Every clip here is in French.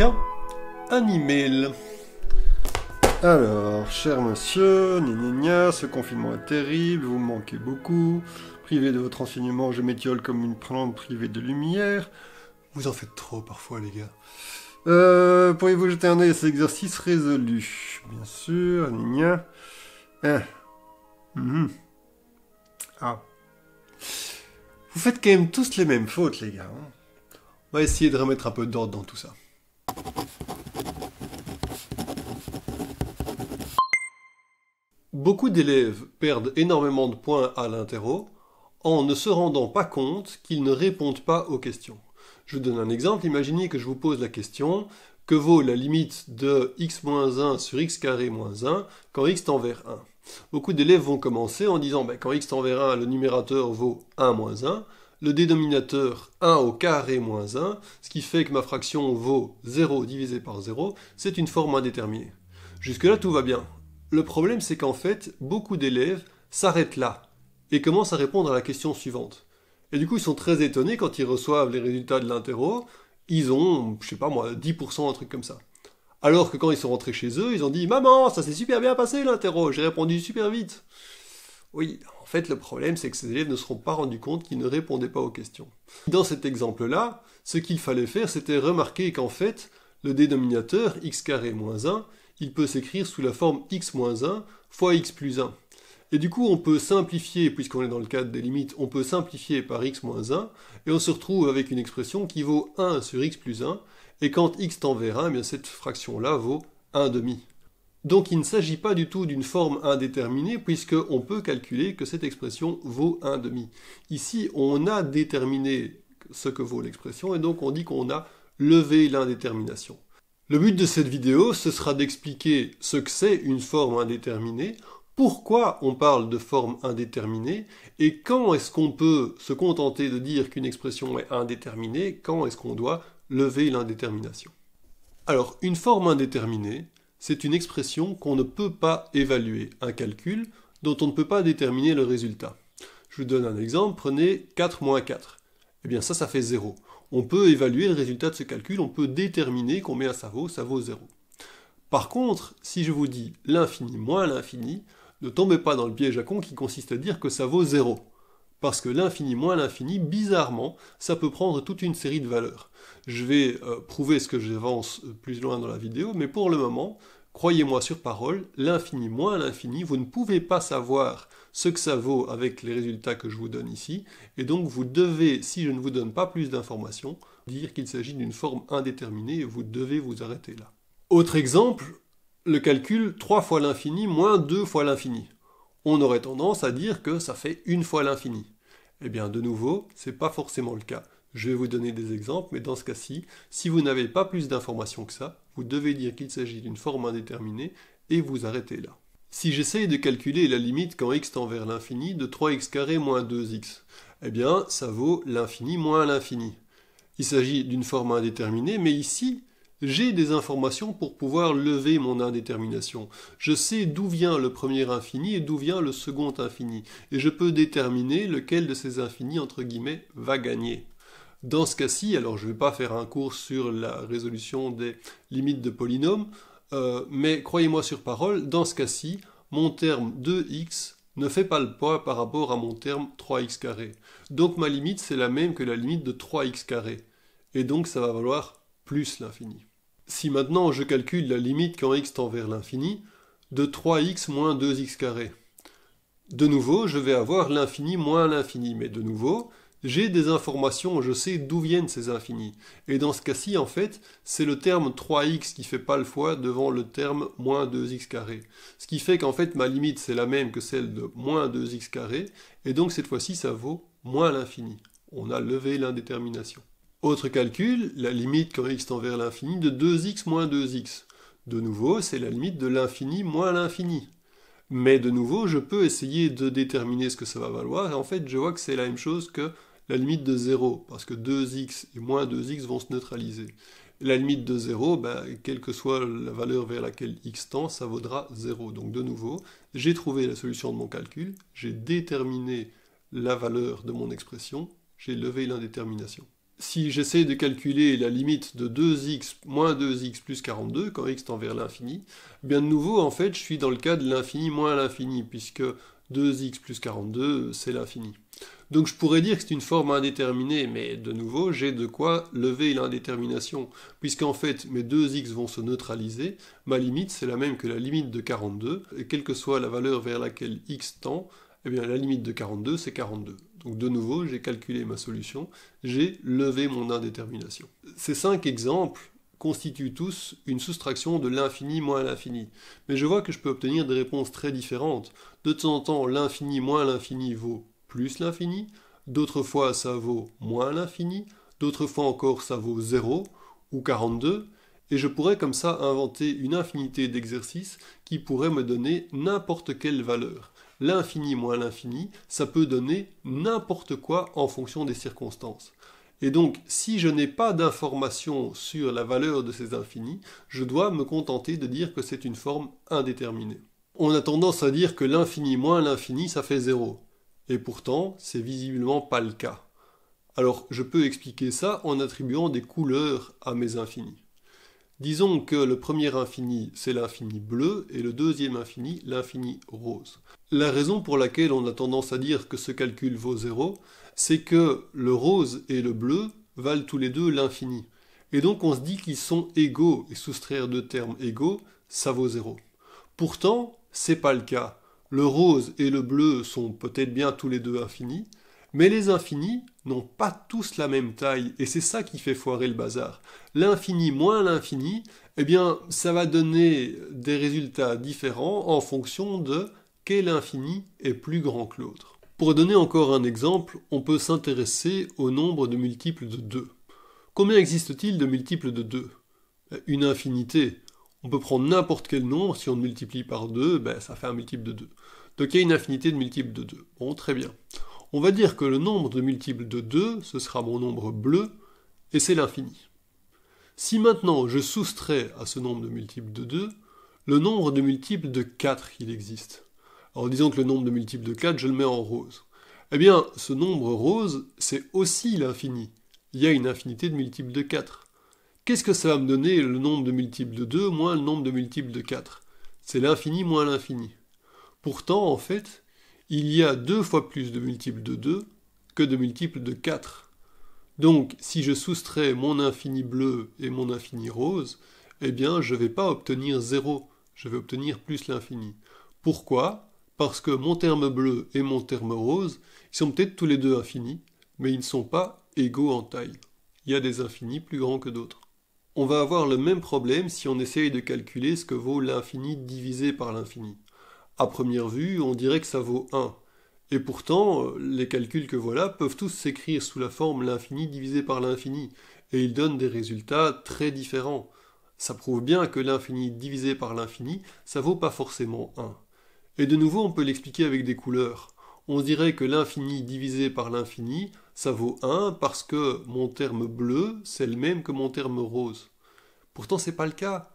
Tiens, un email. Alors, cher monsieur, ce confinement est terrible, vous me manquez beaucoup. Privé de votre enseignement, je m'étiole comme une plante privée de lumière. Vous en faites trop parfois, les gars. Pourriez-vous jeter un œil à cet exercice résolu? Bien sûr, Ah. Vous faites quand même tous les mêmes fautes, les gars. On va essayer de remettre un peu d'ordre dans tout ça. Beaucoup d'élèves perdent énormément de points à l'interro en ne se rendant pas compte qu'ils ne répondent pas aux questions. Je vous donne un exemple. Imaginez que je vous pose la question « Que vaut la limite de x-1 sur x carré moins 1 quand x tend vers 1 ?» Beaucoup d'élèves vont commencer en disant quand x tend vers 1, le numérateur vaut 1 moins 1, le dénominateur 1 au carré moins 1, ce qui fait que ma fraction vaut 0 divisé par 0, c'est une forme indéterminée. Jusque-là, tout va bien. Le problème, c'est qu'en fait, beaucoup d'élèves s'arrêtent là et commencent à répondre à la question suivante. Et du coup, ils sont très étonnés quand ils reçoivent les résultats de l'interro, ils ont, je sais pas moi, 10%, un truc comme ça. Alors que quand ils sont rentrés chez eux, ils ont dit « Maman, ça s'est super bien passé l'interro, j'ai répondu super vite !» Oui, en fait, le problème, c'est que ces élèves ne se sont pas rendus compte qu'ils ne répondaient pas aux questions. Dans cet exemple-là, ce qu'il fallait faire, c'était remarquer qu'en fait, le dénominateur, x carré moins 1, il peut s'écrire sous la forme x moins 1 fois x plus 1. Et du coup, on peut simplifier, puisqu'on est dans le cadre des limites, on peut simplifier par x moins 1, et on se retrouve avec une expression qui vaut 1 sur x plus 1, et quand x tend vers 1, eh bien cette fraction-là vaut 1 demi. Donc il ne s'agit pas du tout d'une forme indéterminée, puisqu'on peut calculer que cette expression vaut 1 demi. Ici, on a déterminé ce que vaut l'expression, et donc on dit qu'on a levé l'indétermination. Le but de cette vidéo, ce sera d'expliquer ce que c'est une forme indéterminée, pourquoi on parle de forme indéterminée, et quand est-ce qu'on peut se contenter de dire qu'une expression est indéterminée, quand est-ce qu'on doit lever l'indétermination. Alors, une forme indéterminée, c'est une expression qu'on ne peut pas évaluer, un calcul dont on ne peut pas déterminer le résultat. Je vous donne un exemple, prenez 4 moins 4. Eh bien ça fait 0. On peut évaluer le résultat de ce calcul, on peut déterminer combien ça vaut 0. Par contre, si je vous dis l'infini moins l'infini, ne tombez pas dans le piège à con qui consiste à dire que ça vaut 0. Parce que l'infini moins l'infini, bizarrement, ça peut prendre toute une série de valeurs. Je vais prouver ce que j'avance plus loin dans la vidéo, mais pour le moment, croyez-moi sur parole, l'infini moins l'infini, vous ne pouvez pas savoir ce que ça vaut avec les résultats que je vous donne ici, et donc vous devez, si je ne vous donne pas plus d'informations, dire qu'il s'agit d'une forme indéterminée, et vous devez vous arrêter là. Autre exemple, le calcul 3 fois l'infini moins 2 fois l'infini. On aurait tendance à dire que ça fait 1 fois l'infini. Eh bien, de nouveau, c'est pas forcément le cas. Je vais vous donner des exemples, mais dans ce cas-ci, si vous n'avez pas plus d'informations que ça, vous devez dire qu'il s'agit d'une forme indéterminée et vous arrêtez là. Si j'essaye de calculer la limite quand x tend vers l'infini de 3x carré moins 2x, eh bien, ça vaut l'infini moins l'infini. Il s'agit d'une forme indéterminée, mais ici, j'ai des informations pour pouvoir lever mon indétermination. Je sais d'où vient le premier infini et d'où vient le second infini. Et je peux déterminer lequel de ces infinis, entre guillemets, va gagner. Dans ce cas-ci, alors je ne vais pas faire un cours sur la résolution des limites de polynômes, mais croyez-moi sur parole, dans ce cas-ci, mon terme 2x ne fait pas le poids par rapport à mon terme 3x carré. Donc ma limite, c'est la même que la limite de 3x carré. Et donc ça va valoir plus l'infini. Si maintenant je calcule la limite quand x tend vers l'infini, de 3x moins 2x carré. De nouveau, je vais avoir l'infini moins l'infini, mais de nouveau, j'ai des informations, je sais d'où viennent ces infinis. Et dans ce cas-ci, en fait, c'est le terme 3x qui fait pas le poids devant le terme moins 2x carré. Ce qui fait qu'en fait, ma limite, c'est la même que celle de moins 2x carré, et donc cette fois-ci, ça vaut moins l'infini. On a levé l'indétermination. Autre calcul, la limite quand x tend vers l'infini de 2x moins 2x. De nouveau, c'est la limite de l'infini moins l'infini. Mais de nouveau, je peux essayer de déterminer ce que ça va valoir, et en fait, je vois que c'est la même chose que la limite de 0, parce que 2x et moins 2x vont se neutraliser. La limite de 0, quelle que soit la valeur vers laquelle x tend, ça vaudra 0. Donc de nouveau, j'ai trouvé la solution de mon calcul, j'ai déterminé la valeur de mon expression, j'ai levé l'indétermination. Si j'essaie de calculer la limite de 2x moins 2x plus 42, quand x tend vers l'infini, bien de nouveau, en fait, je suis dans le cas de l'infini moins l'infini, puisque 2x plus 42, c'est l'infini. Donc je pourrais dire que c'est une forme indéterminée, mais de nouveau, j'ai de quoi lever l'indétermination, puisqu'en fait, mes 2x vont se neutraliser, ma limite, c'est la même que la limite de 42, et quelle que soit la valeur vers laquelle x tend, eh bien la limite de 42, c'est 42. Donc de nouveau, j'ai calculé ma solution, j'ai levé mon indétermination. Ces 5 exemples constituent tous une soustraction de l'infini moins l'infini. Mais je vois que je peux obtenir des réponses très différentes. De temps en temps, l'infini moins l'infini vaut plus l'infini, d'autres fois ça vaut moins l'infini, d'autres fois encore ça vaut 0 ou 42, et je pourrais comme ça inventer une infinité d'exercices qui pourraient me donner n'importe quelle valeur. L'infini moins l'infini, ça peut donner n'importe quoi en fonction des circonstances. Et donc, si je n'ai pas d'informations sur la valeur de ces infinis, je dois me contenter de dire que c'est une forme indéterminée. On a tendance à dire que l'infini moins l'infini, ça fait 0. Et pourtant, c'est visiblement pas le cas. Alors, je peux expliquer ça en attribuant des couleurs à mes infinis. Disons que le premier infini, c'est l'infini bleu, et le deuxième infini, l'infini rose. La raison pour laquelle on a tendance à dire que ce calcul vaut 0, c'est que le rose et le bleu valent tous les deux l'infini. Et donc on se dit qu'ils sont égaux, et soustraire deux termes égaux, ça vaut 0. Pourtant, c'est pas le cas. Le rose et le bleu sont peut-être bien tous les deux infinis, mais les infinis n'ont pas tous la même taille, et c'est ça qui fait foirer le bazar. L'infini moins l'infini, eh bien, ça va donner des résultats différents en fonction de quel infini est plus grand que l'autre. Pour donner encore un exemple, on peut s'intéresser au nombre de multiples de 2. Combien existe-t-il de multiples de 2 ? Une infinité. On peut prendre n'importe quel nombre, si on le multiplie par 2, ça fait un multiple de 2. Donc il y a une infinité de multiples de 2. Bon, très bien. On va dire que le nombre de multiples de 2, ce sera mon nombre bleu, et c'est l'infini. Si maintenant je soustrais à ce nombre de multiples de 2, le nombre de multiples de 4 qu'il existe. Alors disons que le nombre de multiples de 4, je le mets en rose. Eh bien, ce nombre rose, c'est aussi l'infini. Il y a une infinité de multiples de 4. Qu'est-ce que ça va me donner le nombre de multiples de 2 moins le nombre de multiples de 4 ? C'est l'infini moins l'infini. Pourtant, en fait, il y a 2 fois plus de multiples de 2 que de multiples de 4. Donc, si je soustrais mon infini bleu et mon infini rose, eh bien, je ne vais pas obtenir 0, je vais obtenir plus l'infini. Pourquoi ? Parce que mon terme bleu et mon terme rose, ils sont peut-être tous les deux infinis, mais ils ne sont pas égaux en taille. Il y a des infinis plus grands que d'autres. On va avoir le même problème si on essaye de calculer ce que vaut l'infini divisé par l'infini. À première vue, on dirait que ça vaut 1. Et pourtant, les calculs que voilà peuvent tous s'écrire sous la forme l'infini divisé par l'infini, et ils donnent des résultats très différents. Ça prouve bien que l'infini divisé par l'infini, ça vaut pas forcément 1. Et de nouveau, on peut l'expliquer avec des couleurs. On dirait que l'infini divisé par l'infini, ça vaut 1 parce que mon terme bleu, c'est le même que mon terme rose. Pourtant, c'est pas le cas.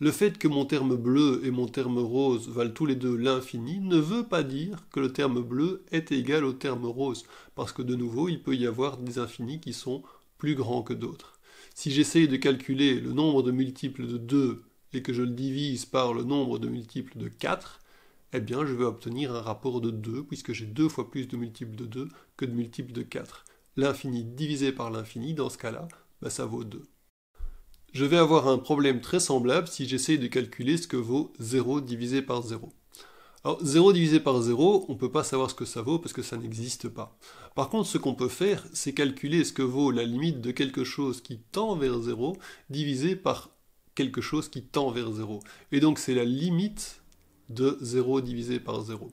Le fait que mon terme bleu et mon terme rose valent tous les deux l'infini ne veut pas dire que le terme bleu est égal au terme rose, parce que de nouveau, il peut y avoir des infinis qui sont plus grands que d'autres. Si j'essaye de calculer le nombre de multiples de 2 et que je le divise par le nombre de multiples de 4, eh bien je vais obtenir un rapport de 2, puisque j'ai 2 fois plus de multiples de 2 que de multiples de 4. L'infini divisé par l'infini, dans ce cas-là, ça vaut 2. Je vais avoir un problème très semblable si j'essaye de calculer ce que vaut 0 divisé par 0. Alors 0 divisé par 0, on ne peut pas savoir ce que ça vaut parce que ça n'existe pas. Par contre, ce qu'on peut faire, c'est calculer ce que vaut la limite de quelque chose qui tend vers 0 divisé par quelque chose qui tend vers 0. Et donc c'est la limite de 0 divisé par 0.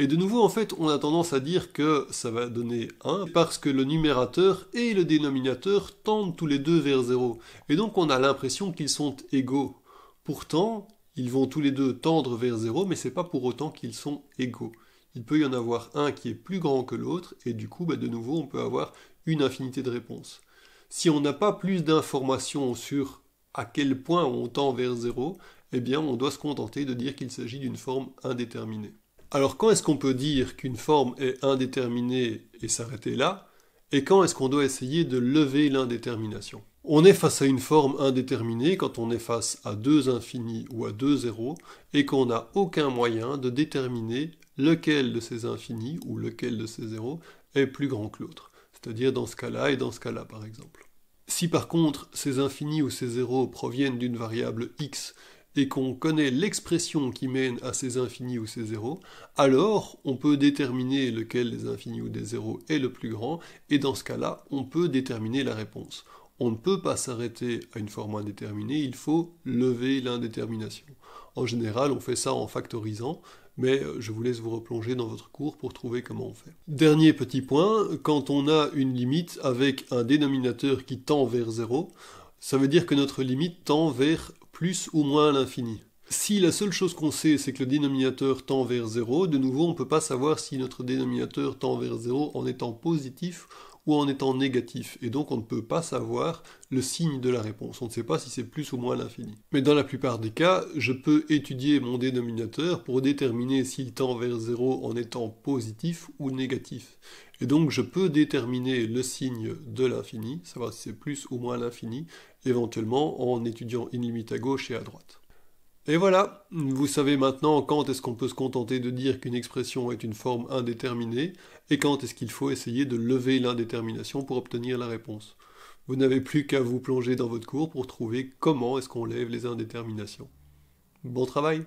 Et de nouveau, en fait, on a tendance à dire que ça va donner 1 parce que le numérateur et le dénominateur tendent tous les deux vers 0. Et donc on a l'impression qu'ils sont égaux. Pourtant, ils vont tous les deux tendre vers 0, mais c'est pas pour autant qu'ils sont égaux. Il peut y en avoir un qui est plus grand que l'autre, et du coup, de nouveau, on peut avoir une infinité de réponses. Si on n'a pas plus d'informations sur à quel point on tend vers 0, eh bien on doit se contenter de dire qu'il s'agit d'une forme indéterminée. Alors quand est-ce qu'on peut dire qu'une forme est indéterminée et s'arrêter là ? et quand est-ce qu'on doit essayer de lever l'indétermination. On est face à une forme indéterminée quand on est face à deux infinis ou à deux zéros et qu'on n'a aucun moyen de déterminer lequel de ces infinis ou lequel de ces zéros est plus grand que l'autre. C'est-à-dire dans ce cas-là et dans ce cas-là par exemple. Si par contre ces infinis ou ces zéros proviennent d'une variable x et qu'on connaît l'expression qui mène à ces infinis ou ces zéros, alors on peut déterminer lequel des infinis ou des zéros est le plus grand, et dans ce cas-là, on peut déterminer la réponse. On ne peut pas s'arrêter à une forme indéterminée, il faut lever l'indétermination. En général, on fait ça en factorisant, mais je vous laisse vous replonger dans votre cours pour trouver comment on fait. Dernier petit point, quand on a une limite avec un dénominateur qui tend vers 0, ça veut dire que notre limite tend vers plus ou moins l'infini. Si la seule chose qu'on sait, c'est que le dénominateur tend vers 0, de nouveau, on ne peut pas savoir si notre dénominateur tend vers 0 en étant positif ou en étant négatif. Et donc, on ne peut pas savoir le signe de la réponse. On ne sait pas si c'est plus ou moins l'infini. Mais dans la plupart des cas, je peux étudier mon dénominateur pour déterminer s'il tend vers 0 en étant positif ou négatif. Et donc, je peux déterminer le signe de l'infini, savoir si c'est plus ou moins l'infini, éventuellement en étudiant une limite à gauche et à droite. Et voilà, vous savez maintenant quand est-ce qu'on peut se contenter de dire qu'une expression est une forme indéterminée, et quand est-ce qu'il faut essayer de lever l'indétermination pour obtenir la réponse. Vous n'avez plus qu'à vous plonger dans votre cours pour trouver comment est-ce qu'on lève les indéterminations. Bon travail!